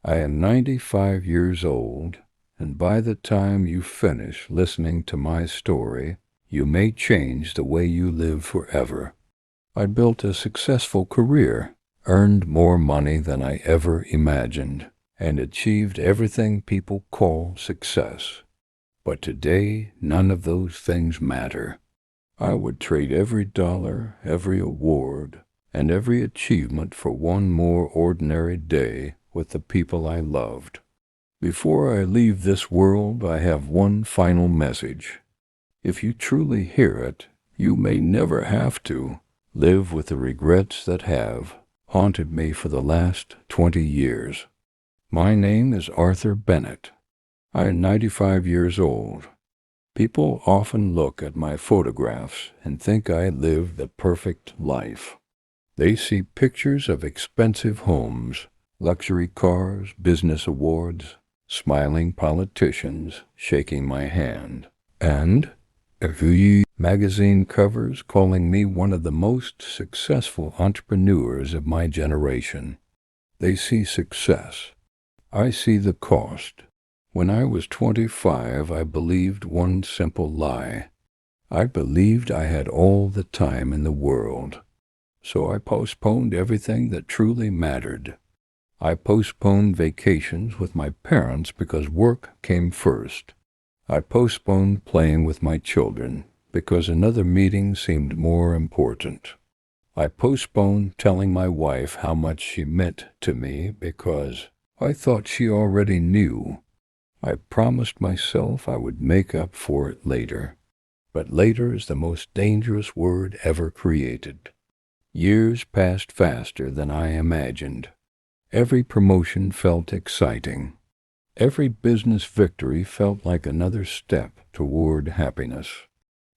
I am 95 years old, and by the time you finish listening to my story, you may change the way you live forever. I built a successful career, earned more money than I ever imagined, and achieved everything people call success. But today, none of those things matter. I would trade every dollar, every award, and every achievement for one more ordinary day with the people I loved. Before I leave this world, I have one final message. If you truly hear it, you may never have to live with the regrets that have haunted me for the last 20 years. My name is Arthur Bennett. I am 95 years old. People often look at my photographs and think I lived the perfect life. They see pictures of expensive homes, luxury cars, business awards, smiling politicians shaking my hand, and a magazine covers calling me one of the most successful entrepreneurs of my generation. They see success. I see the cost. When I was 25, I believed one simple lie. I believed I had all the time in the world. So I postponed everything that truly mattered. I postponed vacations with my parents because work came first. I postponed playing with my children because another meeting seemed more important. I postponed telling my wife how much she meant to me because I thought she already knew. I promised myself I would make up for it later. But later is the most dangerous word ever created. Years passed faster than I imagined. Every promotion felt exciting. Every business victory felt like another step toward happiness.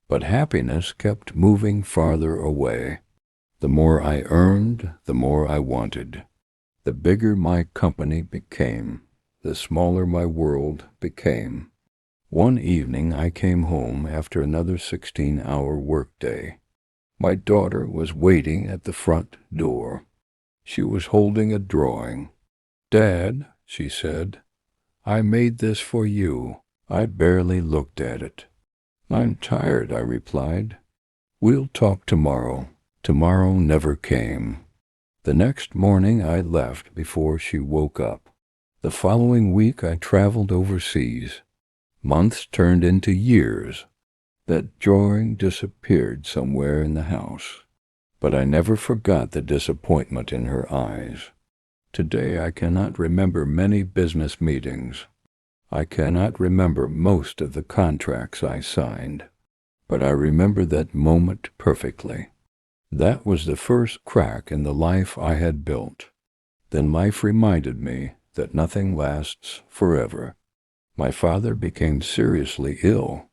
But happiness kept moving farther away. The more I earned, the more I wanted. The bigger my company became, the smaller my world became. One evening I came home after another 16-hour workday. My daughter was waiting at the front door. She was holding a drawing. "Dad," she said, "I made this for you." I barely looked at it. "I'm tired," I replied. "We'll talk tomorrow." Tomorrow never came. The next morning I left before she woke up. The following week I traveled overseas. Months turned into years. That drawing disappeared somewhere in the house. But I never forgot the disappointment in her eyes. Today I cannot remember many business meetings. I cannot remember most of the contracts I signed. But I remember that moment perfectly. That was the first crack in the life I had built. Then life reminded me that nothing lasts forever. My father became seriously ill.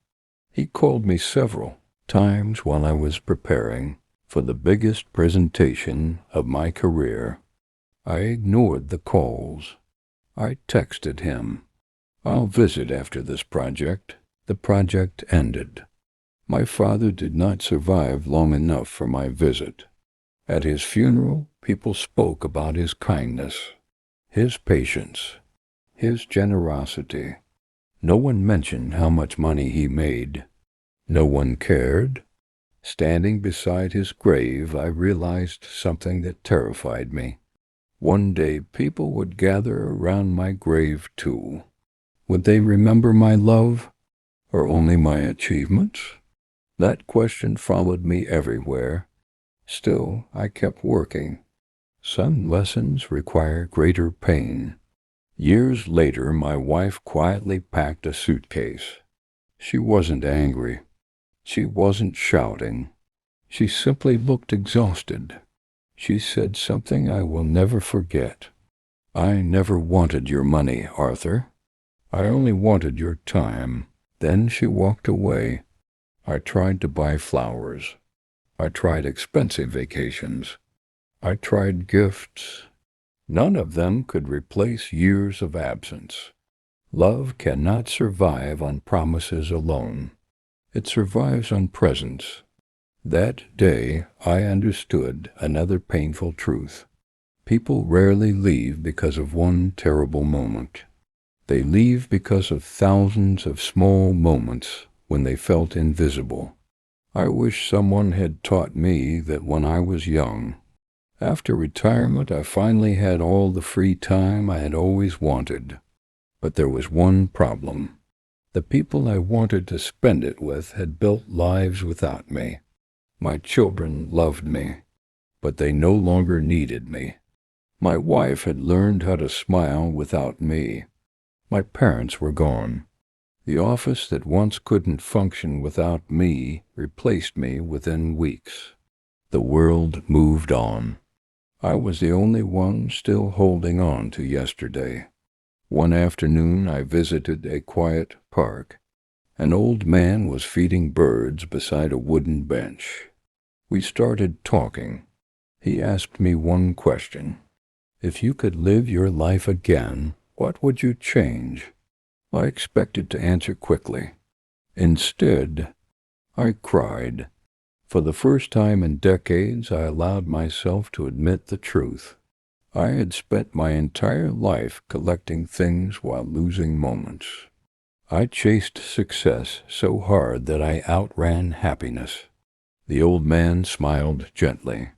He called me several times while I was preparing for the biggest presentation of my career. I ignored the calls. I texted him, "I'll visit after this project." The project ended. My father did not survive long enough for my visit. At his funeral, people spoke about his kindness, his patience, his generosity. No one mentioned how much money he made. No one cared. Standing beside his grave, I realized something that terrified me. One day people would gather around my grave too. Would they remember my love, or only my achievements? That question followed me everywhere. Still, I kept working. Some lessons require greater pain. Years later, my wife quietly packed a suitcase. She wasn't angry. She wasn't shouting. She simply looked exhausted. She said something I will never forget. "I never wanted your money, Arthur. I only wanted your time." Then she walked away. I tried to buy flowers. I tried expensive vacations. I tried gifts. None of them could replace years of absence. Love cannot survive on promises alone. It survives on presence. That day I understood another painful truth. People rarely leave because of one terrible moment. They leave because of thousands of small moments when they felt invisible. I wish someone had taught me that when I was young. After retirement, I finally had all the free time I had always wanted. But there was one problem. The people I wanted to spend it with had built lives without me. My children loved me, but they no longer needed me. My wife had learned how to smile without me. My parents were gone. The office that once couldn't function without me replaced me within weeks. The world moved on. I was the only one still holding on to yesterday. One afternoon I visited a quiet park. An old man was feeding birds beside a wooden bench. We started talking. He asked me one question. If you could live your life again, what would you change? I expected to answer quickly. Instead, I cried. For the first time in decades, I allowed myself to admit the truth. I had spent my entire life collecting things while losing moments. I chased success so hard that I outran happiness. The old man smiled gently.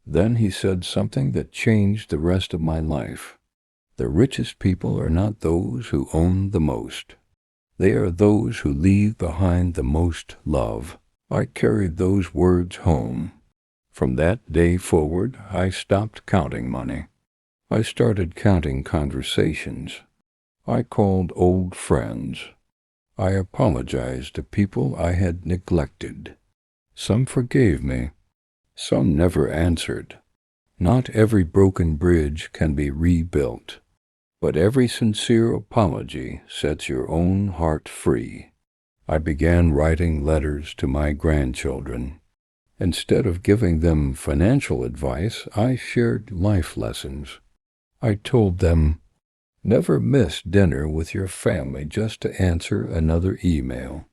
Then he said something that changed the rest of my life. The richest people are not those who own the most. They are those who leave behind the most love. I carried those words home. From that day forward, I stopped counting money. I started counting conversations. I called old friends. I apologized to people I had neglected. Some forgave me. Some never answered. Not every broken bridge can be rebuilt, but every sincere apology sets your own heart free. I began writing letters to my grandchildren. Instead of giving them financial advice, I shared life lessons. I told them, never miss dinner with your family just to answer another email.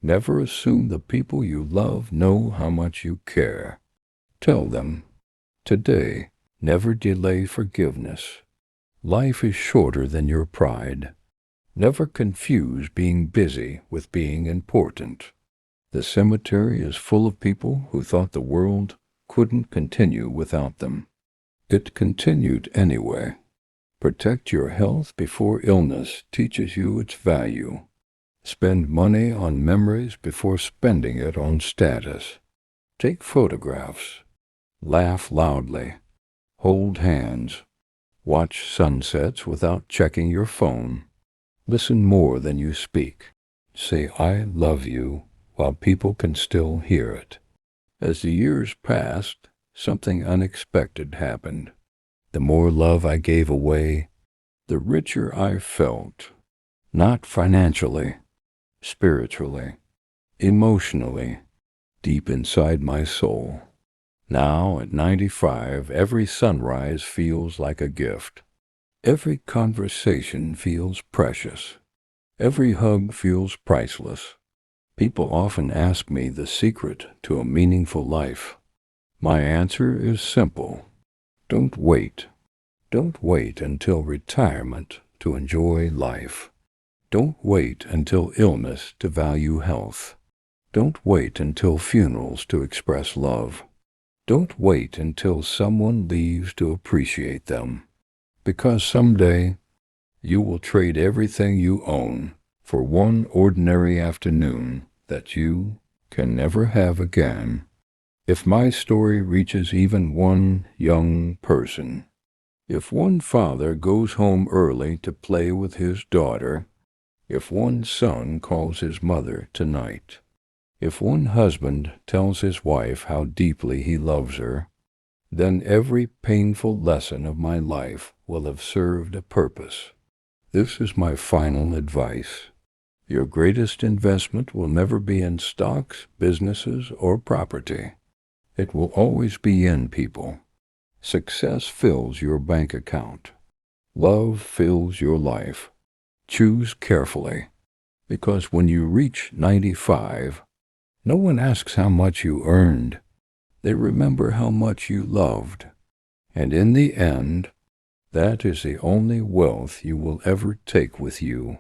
Never assume the people you love know how much you care. Tell them, today, never delay forgiveness. Life is shorter than your pride. Never confuse being busy with being important. The cemetery is full of people who thought the world couldn't continue without them. It continued anyway. Protect your health before illness teaches you its value. Spend money on memories before spending it on status. Take photographs. Laugh loudly. Hold hands. Watch sunsets without checking your phone. Listen more than you speak. Say, I love you, while people can still hear it. As the years passed, something unexpected happened. The more love I gave away, the richer I felt. Not financially, spiritually, emotionally, deep inside my soul. Now, at 95, every sunrise feels like a gift. Every conversation feels precious. Every hug feels priceless. People often ask me the secret to a meaningful life. My answer is simple. Don't wait. Don't wait until retirement to enjoy life. Don't wait until illness to value health. Don't wait until funerals to express love. Don't wait until someone leaves to appreciate them. Because someday you will trade everything you own for one ordinary afternoon that you can never have again. If my story reaches even one young person, if one father goes home early to play with his daughter, if one son calls his mother tonight, if one husband tells his wife how deeply he loves her, then every painful lesson of my life will have served a purpose. This is my final advice. Your greatest investment will never be in stocks, businesses, or property. It will always be in people. Success fills your bank account. Love fills your life. Choose carefully, because when you reach 95, no one asks how much you earned. They remember how much you loved. And in the end, that is the only wealth you will ever take with you.